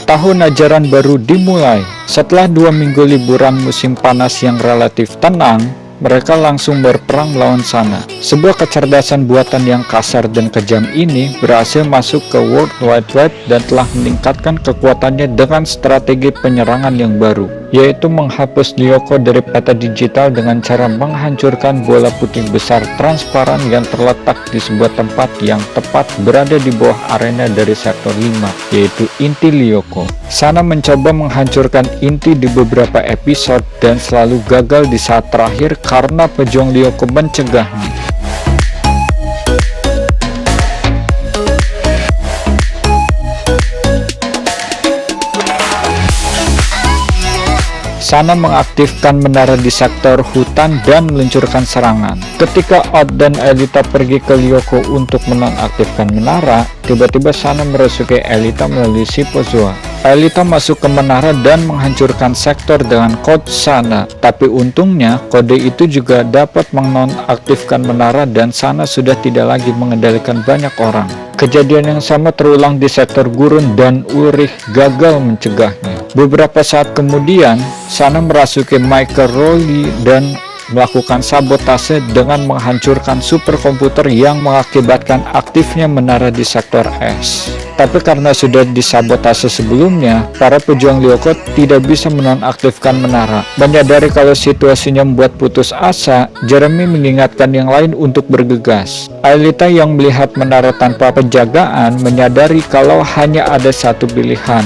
Tahun ajaran baru dimulai. Setelah 2 minggu liburan musim panas yang relatif tenang, mereka langsung berperang melawan Sana. Sebuah kecerdasan buatan yang kasar dan kejam ini berhasil masuk ke World Wide Web dan telah meningkatkan kekuatannya dengan strategi penyerangan yang baru, yaitu menghapus Lyoko dari peta digital dengan cara menghancurkan bola putih besar transparan yang terletak di sebuah tempat yang tepat berada di bawah arena dari sektor 5, yaitu inti Lyoko. Sana mencoba menghancurkan inti di beberapa episode dan selalu gagal di saat terakhir karena pejuang Lyoko mencegahnya. Sana mengaktifkan menara di sektor hutan dan meluncurkan serangan. Ketika Odd dan Aelita pergi ke Lyoko untuk menonaktifkan menara, tiba-tiba Sana merasuki Aelita melalui Shippozoa. Aelita masuk ke menara dan menghancurkan sektor dengan kode Sana, tapi untungnya kode itu juga dapat menonaktifkan menara dan Sana sudah tidak lagi mengendalikan banyak orang. Kejadian yang sama terulang di sektor gurun dan Ulrich gagal mencegahnya. Beberapa saat kemudian, Sana merasuki Michael Rowley dan melakukan sabotase dengan menghancurkan superkomputer yang mengakibatkan aktifnya menara di sektor S. Tapi karena sudah disabotase sebelumnya, para pejuang Lyoko tidak bisa menonaktifkan menara. Menyadari kalau situasinya membuat putus asa, Jeremy mengingatkan yang lain untuk bergegas. Aelita yang melihat menara tanpa penjagaan menyadari kalau hanya ada satu pilihan,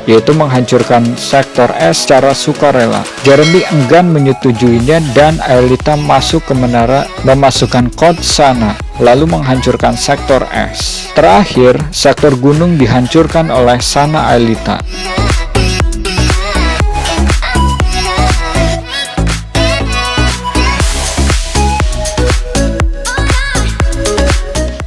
yaitu menghancurkan sektor S secara sukarela. Jeremy enggan menyetujuinya dan Aelita masuk ke menara memasukkan kode Sana, lalu menghancurkan sektor S. Terakhir, sektor gunung dihancurkan oleh Sana Aelita.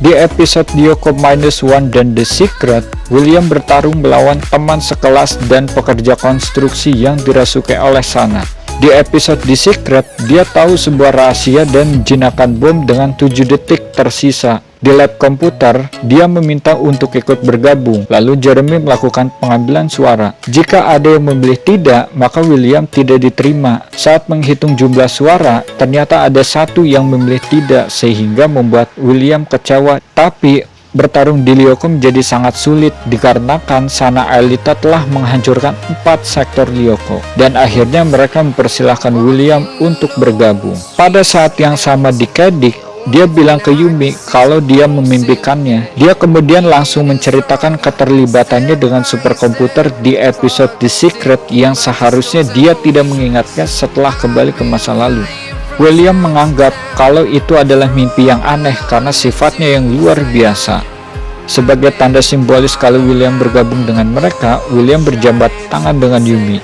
Di episode Lyoko -1 dan The Secret, William bertarung melawan teman sekelas dan pekerja konstruksi yang dirasuki oleh Sana. Di episode The Secret, dia tahu sebuah rahasia dan menjinakkan bom dengan 7 detik tersisa. Di lab komputer, dia meminta untuk ikut bergabung, lalu Jeremy melakukan pengambilan suara. Jika ada yang memilih tidak, maka William tidak diterima. Saat menghitung jumlah suara, ternyata ada satu yang memilih tidak, sehingga membuat William kecewa. Tapi bertarung di Lyoko menjadi sangat sulit dikarenakan Sana Aelita telah menghancurkan 4 sektor Lyoko, dan akhirnya mereka mempersilahkan William untuk bergabung. Pada saat yang sama di Kedic, dia bilang ke Yumi kalau dia memimpikannya. Dia kemudian langsung menceritakan keterlibatannya dengan superkomputer di episode The Secret yang seharusnya dia tidak mengingatnya setelah kembali ke masa lalu. William menganggap kalau itu adalah mimpi yang aneh karena sifatnya yang luar biasa. Sebagai tanda simbolis kalau William bergabung dengan mereka, William berjabat tangan dengan Yumi.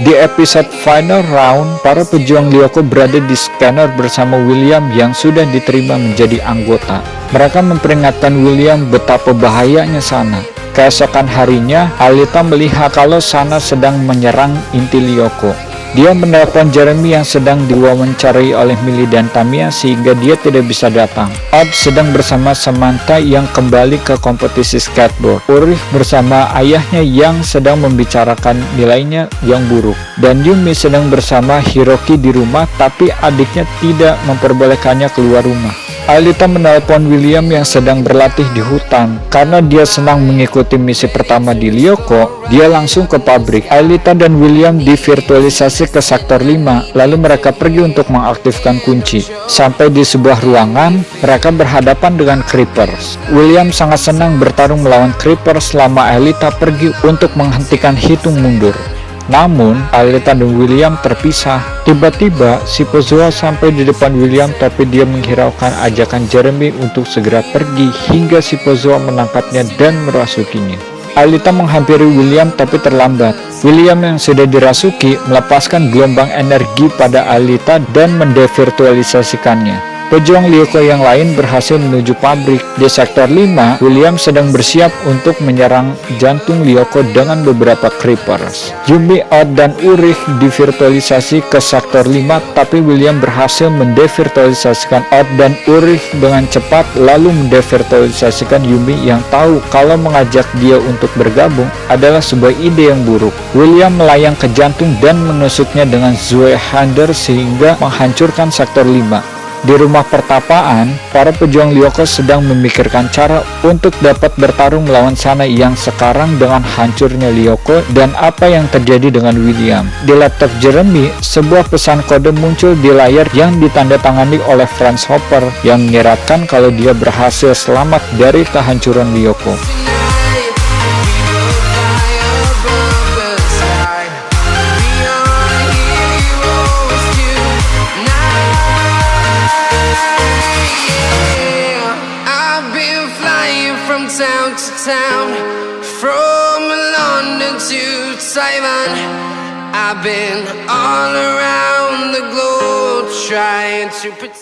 Di episode Final Round, para pejuang Lyoko berada di scanner bersama William yang sudah diterima menjadi anggota. Mereka memperingatkan William betapa bahayanya Sana. Keesokan harinya, Aelita melihat kalau Sana sedang menyerang inti Lyoko. Dia menelpon Jeremy yang sedang diwawancarai oleh Millie dan Tamiya sehingga dia tidak bisa datang. Odd sedang bersama Samantha yang kembali ke kompetisi skateboard. Ulrich bersama ayahnya yang sedang membicarakan nilainya yang buruk. Dan Yumi sedang bersama Hiroki di rumah, tapi adiknya tidak memperbolehkannya keluar rumah. Aelita menelpon William yang sedang berlatih di hutan. Karena dia senang mengikuti misi pertama di Lyoko, dia langsung ke pabrik. Aelita dan William divirtualisasi ke sektor 5, lalu mereka pergi untuk mengaktifkan kunci. Sampai di sebuah ruangan, mereka berhadapan dengan Creepers. William sangat senang bertarung melawan Creepers selama Aelita pergi untuk menghentikan hitung mundur. Namun, Aelita dan William terpisah. Tiba-tiba, Shippozoa sampai di depan William, tapi dia menghiraukan ajakan Jeremy untuk segera pergi hingga Shippozoa menangkapnya dan merasukinya. Aelita menghampiri William tapi terlambat. William yang sudah dirasuki melepaskan gelombang energi pada Aelita dan mendevirtualisasikannya. Pejuang Lyoko yang lain berhasil menuju pabrik. Di sektor 5, William sedang bersiap untuk menyerang jantung Lyoko dengan beberapa creepers. Yumi, Odd, dan Ulrich divirtualisasi ke sektor 5, tapi William berhasil mendevirtualisasikan Odd dan Ulrich dengan cepat, lalu mendevirtualisasikan Yumi yang tahu kalau mengajak dia untuk bergabung adalah sebuah ide yang buruk. William melayang ke jantung dan menusuknya dengan Zweihander sehingga menghancurkan sektor 5. Di rumah pertapaan, para pejuang Lyoko sedang memikirkan cara untuk dapat bertarung melawan Sana yang sekarang dengan hancurnya Lyoko dan apa yang terjadi dengan William. Di laptop Jeremy, sebuah pesan kode muncul di layar yang ditandatangani oleh Franz Hopper yang menyiratkan kalau dia berhasil selamat dari kehancuran Lyoko. Town to town, from London to Taiwan, I've been all around the globe trying to protect